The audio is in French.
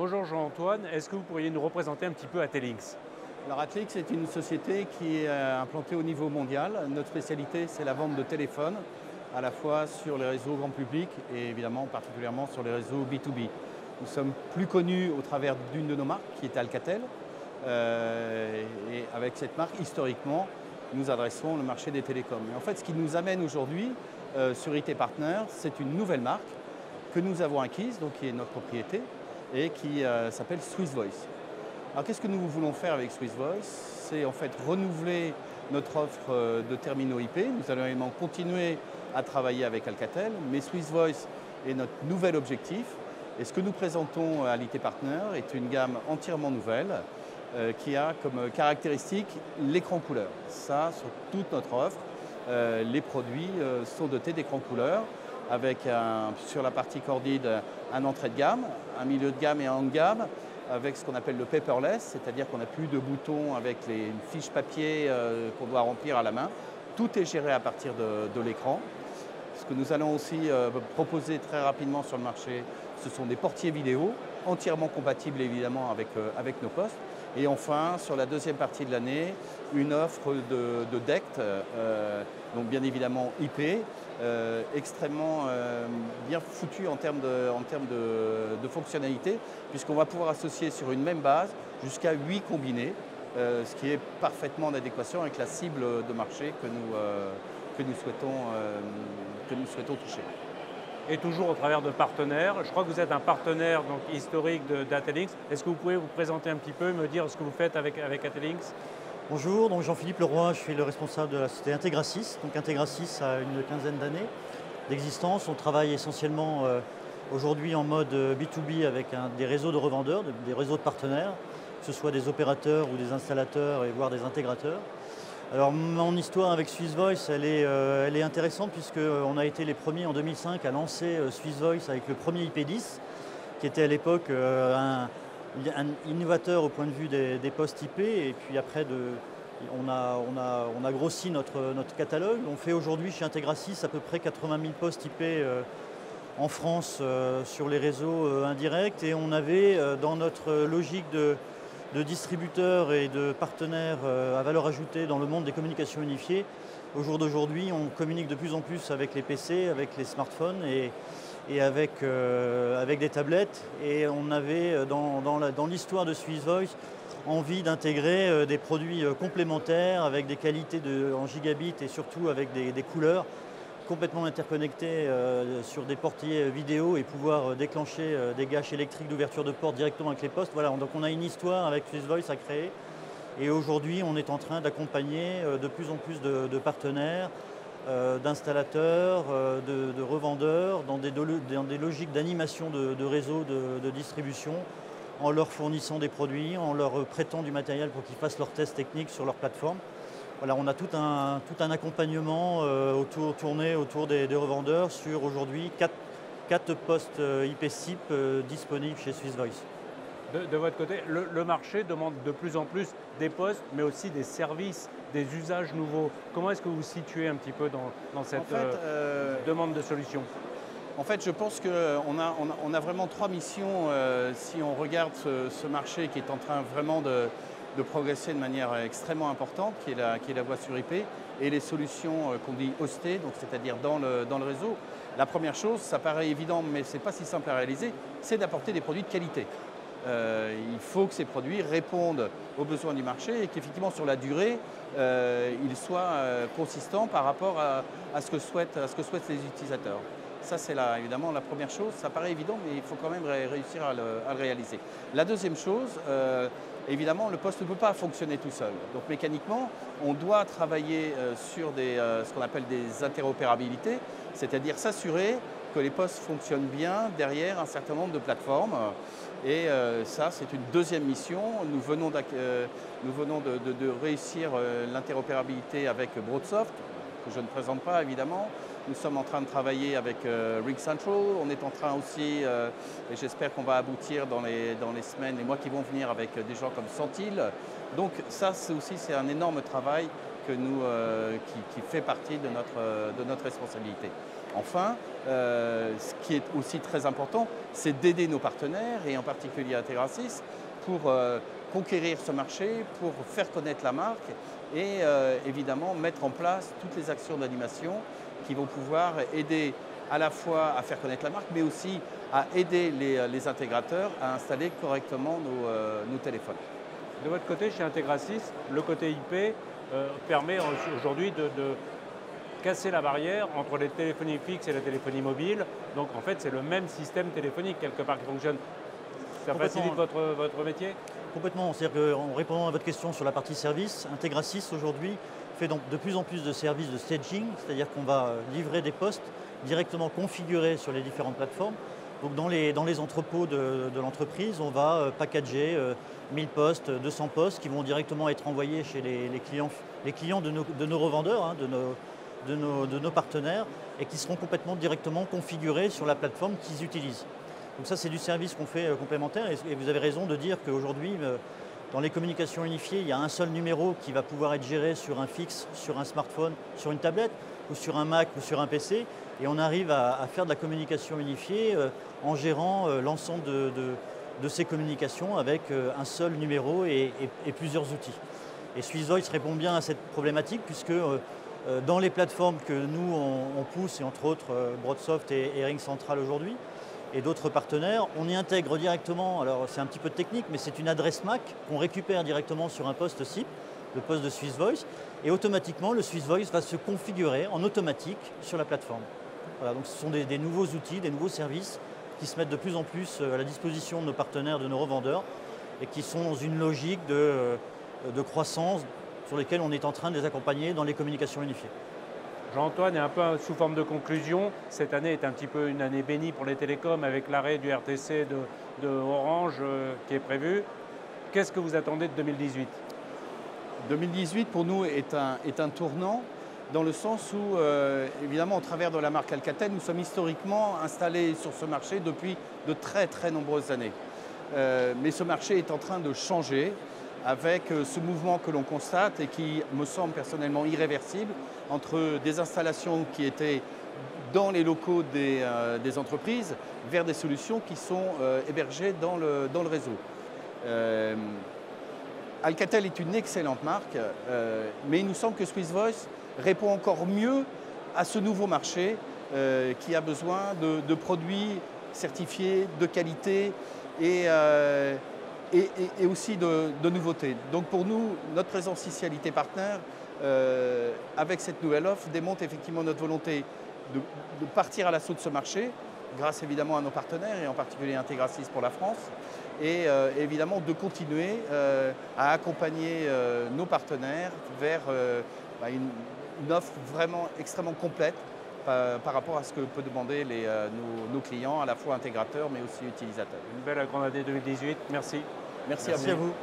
Bonjour Jean-Antoine, est-ce que vous pourriez nous représenter un petit peu Atelinx? Alors Atelinx est une société qui est implantée au niveau mondial. Notre spécialité, c'est la vente de téléphones, à la fois sur les réseaux grand public et évidemment particulièrement sur les réseaux B2B. Nous sommes plus connus au travers d'une de nos marques, qui est Alcatel. Et avec cette marque, historiquement, nous adressons le marché des télécoms. Et en fait, ce qui nous amène aujourd'hui sur IT Partner, c'est une nouvelle marque que nous avons acquise, donc qui est notre propriété, et qui s'appelle SwissVoice. Alors qu'est-ce que nous voulons faire avec SwissVoice? C'est en fait renouveler notre offre de terminaux IP. Nous allons également continuer à travailler avec Alcatel, mais SwissVoice est notre nouvel objectif. Et ce que nous présentons à l'IT Partner est une gamme entièrement nouvelle qui a comme caractéristique l'écran couleur. Ça, sur toute notre offre, les produits sont dotés d'écran couleur avec sur la partie cordide un entrée de gamme, un milieu de gamme et un haut de gamme, avec ce qu'on appelle le paperless, c'est-à-dire qu'on n'a plus de boutons avec les fiches papier qu'on doit remplir à la main. Tout est géré à partir de l'écran. Ce que nous allons aussi proposer très rapidement sur le marché, ce sont des portiers vidéo, entièrement compatibles évidemment avec nos postes. Et enfin, sur la deuxième partie de l'année, une offre de DECT, donc bien évidemment IP, extrêmement bien foutue en termes de fonctionnalité, puisqu'on va pouvoir associer sur une même base jusqu'à 8 combinés, ce qui est parfaitement en adéquation avec la cible de marché que nous souhaitons toucher. Et toujours au travers de partenaires. Je crois que vous êtes un partenaire donc, historique d'Atelinx. Est-ce que vous pouvez vous présenter un petit peu et me dire ce que vous faites avec Atelinx? Bonjour, donc Jean-Philippe Leroy, je suis le responsable de la société Integrasys. Donc Integrasys a une quinzaine d'années d'existence. On travaille essentiellement aujourd'hui en mode B2B avec des réseaux de revendeurs, des réseaux de partenaires, que ce soit des opérateurs ou des installateurs et voire des intégrateurs. Alors mon histoire avec SwissVoice, elle est intéressante puisqu'on a été les premiers en 2005 à lancer SwissVoice avec le premier IP10, qui était à l'époque un innovateur au point de vue des postes IP. Et puis après, on a grossi notre catalogue. On fait aujourd'hui chez Integrasys à peu près 80 000 postes IP en France sur les réseaux indirects. Et on avait dans notre logique de distributeurs et de partenaires à valeur ajoutée dans le monde des communications unifiées. Au jour d'aujourd'hui, on communique de plus en plus avec les PC, avec les smartphones et avec des tablettes. Et on avait, dans l'histoire de SwissVoice, envie d'intégrer des produits complémentaires avec des qualités en gigabits et surtout avec des couleurs complètement interconnectés sur des portiers vidéo et pouvoir déclencher des gâches électriques d'ouverture de porte directement avec les postes. Voilà, donc on a une histoire avec SwissVoice à créer et aujourd'hui on est en train d'accompagner de plus en plus de partenaires, d'installateurs, de revendeurs dans des logiques d'animation de réseaux de distribution en leur fournissant des produits, en leur prêtant du matériel pour qu'ils fassent leurs tests techniques sur leur plateforme. Voilà, on a tout un accompagnement tourné autour des revendeurs sur aujourd'hui 4 postes IP SIP disponibles chez SwissVoice. De votre côté, le marché demande de plus en plus des postes, mais aussi des services, des usages nouveaux. Comment est-ce que vous vous situez un petit peu dans cette demande de solutions? En fait, je pense qu'on a vraiment 3 missions si on regarde ce marché qui est en train vraiment de progresser de manière extrêmement importante, qui est la voie sur IP, et les solutions qu'on dit hostées, donc c'est-à-dire dans le réseau. La première chose, ça paraît évident, mais ce n'est pas si simple à réaliser, c'est d'apporter des produits de qualité. Il faut que ces produits répondent aux besoins du marché et qu'effectivement sur la durée, ils soient consistants par rapport à ce que souhaitent les utilisateurs. Ça, c'est évidemment la première chose. Ça paraît évident, mais il faut quand même réussir à le réaliser. La deuxième chose, évidemment, le poste ne peut pas fonctionner tout seul. Donc mécaniquement, on doit travailler sur ce qu'on appelle des interopérabilités, c'est-à-dire s'assurer que les postes fonctionnent bien derrière un certain nombre de plateformes. Et ça, c'est une deuxième mission. Nous venons de réussir l'interopérabilité avec Broadsoft, que je ne présente pas évidemment. Nous sommes en train de travailler avec RingCentral. On est en train aussi, et j'espère qu'on va aboutir dans les semaines, les mois qui vont venir avec des gens comme Sentil. Donc ça, c'est un énorme travail qui fait partie de notre responsabilité. Enfin, ce qui est aussi très important, c'est d'aider nos partenaires, et en particulier Integrasys, pour conquérir ce marché, pour faire connaître la marque et évidemment mettre en place toutes les actions d'animation qui vont pouvoir aider à la fois à faire connaître la marque, mais aussi à aider les intégrateurs à installer correctement nos téléphones. De votre côté, chez Integrasys, le côté IP permet aujourd'hui de casser la barrière entre les téléphonies fixes et la téléphonie mobile. Donc en fait, c'est le même système téléphonique quelque part qui fonctionne. Ça facilite votre métier? Complètement. C'est-à-dire qu'en répondant à votre question sur la partie service, Integrasys aujourd'hui fait donc de plus en plus de services de staging, c'est-à-dire qu'on va livrer des postes directement configurés sur les différentes plateformes. Donc dans les entrepôts de l'entreprise, on va packager 1000 postes, 200 postes qui vont directement être envoyés chez les clients de nos revendeurs, hein, de nos partenaires, et qui seront complètement directement configurés sur la plateforme qu'ils utilisent. Donc ça, c'est du service qu'on fait complémentaire, et vous avez raison de dire qu'aujourd'hui, dans les communications unifiées, il y a un seul numéro qui va pouvoir être géré sur un fixe, sur un smartphone, sur une tablette, ou sur un Mac, ou sur un PC, et on arrive à faire de la communication unifiée en gérant l'ensemble de ces communications avec un seul numéro et plusieurs outils. Et SwissVoice répond bien à cette problématique, puisque dans les plateformes que nous, on pousse, et entre autres Broadsoft et RingCentral aujourd'hui, et d'autres partenaires, on y intègre directement, alors c'est un petit peu technique, mais c'est une adresse MAC qu'on récupère directement sur un poste SIP, le poste de SwissVoice, et automatiquement le SwissVoice va se configurer en automatique sur la plateforme. Voilà, donc ce sont des nouveaux outils, des nouveaux services qui se mettent de plus en plus à la disposition de nos partenaires, de nos revendeurs, et qui sont dans une logique de croissance sur lesquelles on est en train de les accompagner dans les communications unifiées. Jean-Antoine, est un peu sous forme de conclusion. Cette année est un petit peu une année bénie pour les télécoms avec l'arrêt du RTC de Orange qui est prévu. Qu'est-ce que vous attendez de 2018 ? 2018 pour nous est un tournant dans le sens où, évidemment, au travers de la marque Alcatel, nous sommes historiquement installés sur ce marché depuis de très très nombreuses années. Mais ce marché est en train de changer avec ce mouvement que l'on constate et qui me semble personnellement irréversible entre des installations qui étaient dans les locaux des entreprises vers des solutions qui sont hébergées dans le réseau. Alcatel est une excellente marque, mais il nous semble que SwissVoice répond encore mieux à ce nouveau marché qui a besoin de produits certifiés, de qualité et aussi de nouveautés. Donc pour nous, notre présence ici à l'IT Partner, avec cette nouvelle offre, démontre effectivement notre volonté de partir à l'assaut de ce marché, grâce évidemment à nos partenaires et en particulier Integrasys pour la France, et évidemment de continuer à accompagner nos partenaires vers une offre vraiment extrêmement complète par rapport à ce que peuvent demander nos clients, à la fois intégrateurs mais aussi utilisateurs. Une belle grande année 2018, merci. Merci à vous.